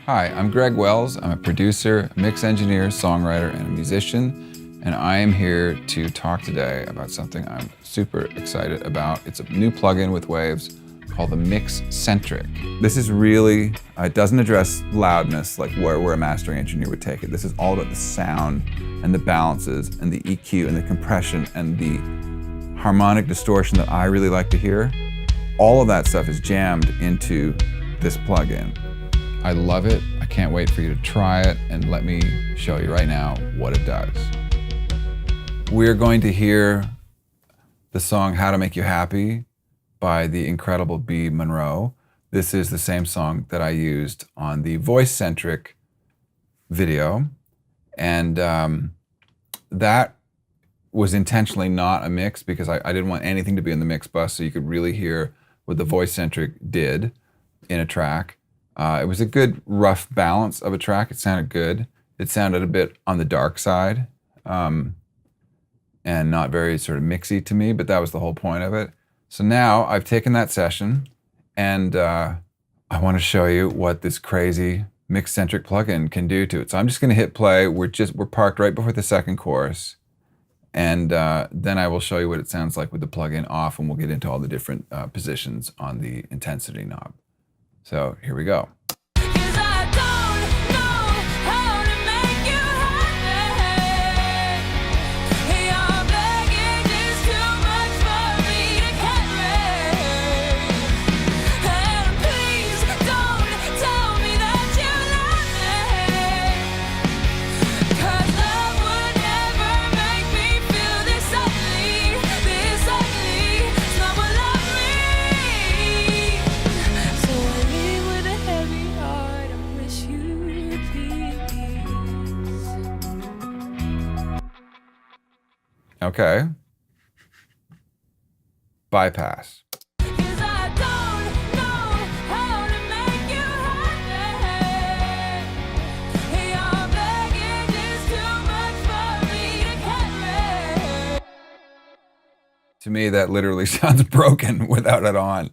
Hi, I'm Greg Wells. I'm a producer, a mix engineer, songwriter, and a musician, and I am here to talk today about something I'm super excited about. It's a new plugin with Waves called the MixCentric. This is really, it doesn't address loudness like where a mastering engineer would take it. This is all about the sound and the balances and the EQ and the compression and the harmonic distortion that I really like to hear. All of that stuff is jammed into this plugin. I love it. I can't wait for you to try it, and let me show you right now what it does. We're going to hear the song How to Make You Happy by the incredible B. Monroe. This is the same song that I used on the Voice-Centric video, and that was intentionally not a mix because I didn't want anything to be in the mix bus so you could really hear what the Voice-Centric did in a track. It was a good rough balance of a track. It sounded good. It sounded a bit on the dark side and not very sort of mixy to me, but that was the whole point of it. So now I've taken that session and I want to show you what this crazy MixCentric plugin can do to it. So I'm just going to hit play. We're parked right before the second chorus, and then I will show you what it sounds like with the plugin off, and we'll get into all the different positions on the intensity knob. So here we go. Okay. Bypass. To me, that literally sounds broken without it on.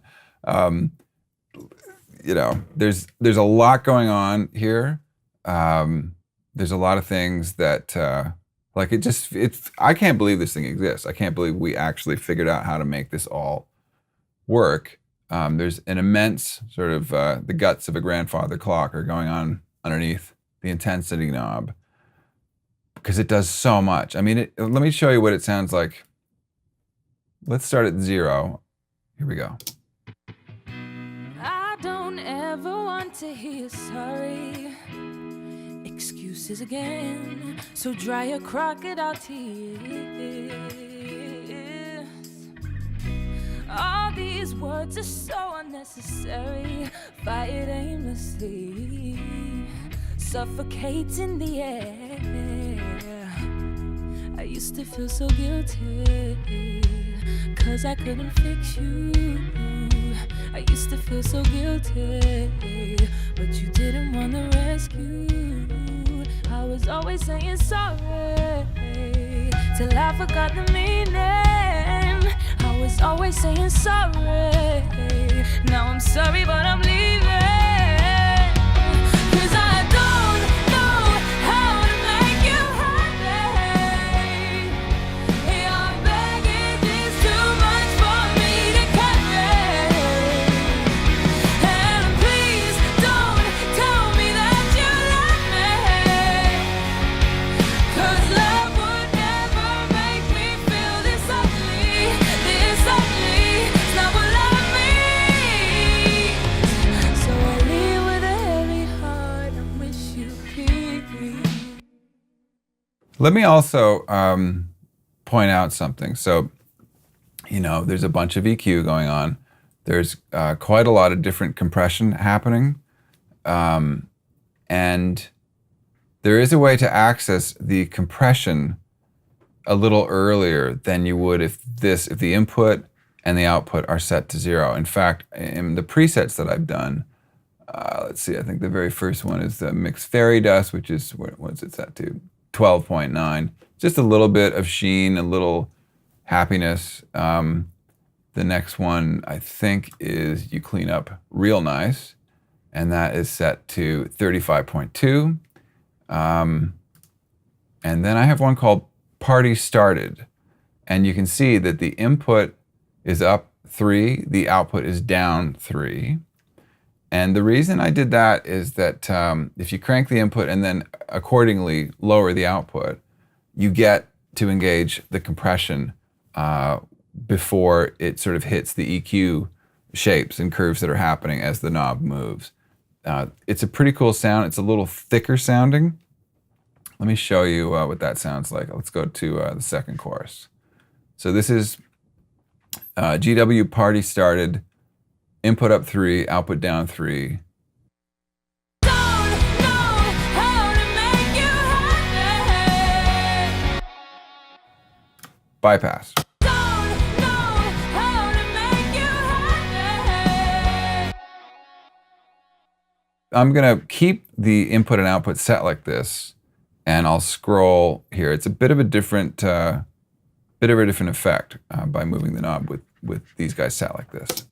You know, there's a lot going on here. There's a lot of things that like I can't believe this thing exists. I can't believe we actually figured out how to make this all work. There's an immense sort of, the guts of a grandfather clock are going on underneath the intensity knob because it does so much. I mean, let me show you what it sounds like. Let's start at 0. Here we go. I don't ever want to hear sorry. Excuses again, so dry your crocodile tears. All these words are so unnecessary, fired aimlessly, suffocate in the air. I used to feel so guilty, 'cause I couldn't fix you. I used to feel so guilty, but you didn't want to rescue. I was always saying sorry, till I forgot the meaning. I was always saying sorry, now I'm sorry but I'm leaving. 'Cause I don't know how to make you happy. Your baggage is too much for me to carry. And please don't tell me that you love me, 'cause love would never make me feel this ugly. It's not what love means. So I leave with a heavy heart and wish you peace. Let me also point out something. So, you know, there's a bunch of EQ going on. There's quite a lot of different compression happening. And there is a way to access the compression a little earlier than you would if the input and the output are set to 0. In fact, in the presets that I've done, let's see, I think the very first one is the Mix Fairy Dust, which is, what's it set to? 12.9. Just a little bit of sheen, a little happiness. The next one, I think, is You Clean Up Real Nice. and that is set to 35.2. And then I have one called Party Started, and you can see that the input is up 3, the output is down 3. And the reason I did that is that if you crank the input and then accordingly lower the output, you get to engage the compression before it sort of hits the EQ shapes and curves that are happening as the knob moves. It's a pretty cool sound. It's a little thicker sounding. Let me show you what that sounds like. Let's go to the second chorus. So this is GW Party Started, input up 3, output down 3. Bypass. I'm gonna keep the input and output set like this, and I'll scroll here. It's a bit of a different effect by moving the knob with these guys set like this.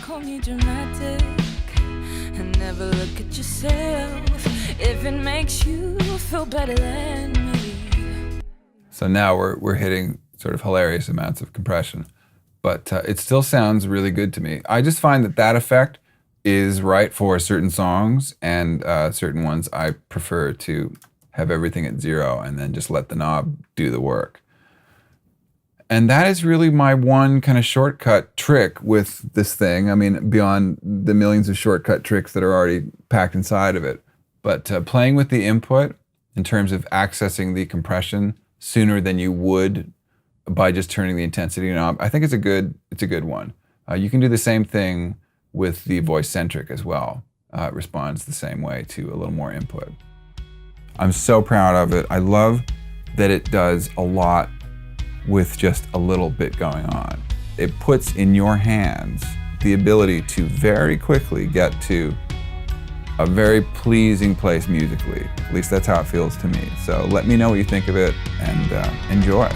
Call me dramatic and never look at yourself if it makes you feel better than me. So now we're hitting sort of hilarious amounts of compression, but it still sounds really good to me. I just find that effect is right for certain songs, and certain ones I prefer to have everything at 0 and then just let the knob do the work. And that is really my one kind of shortcut trick with this thing. I mean, beyond the millions of shortcut tricks that are already packed inside of it. But playing with the input in terms of accessing the compression sooner than you would by just turning the intensity knob, I think it's a good one. You can do the same thing with the voice-centric as well. It responds the same way to a little more input. I'm so proud of it. I love that it does a lot with just a little bit going on. It puts in your hands the ability to very quickly get to a very pleasing place musically. At least that's how it feels to me. So let me know what you think of it, and enjoy.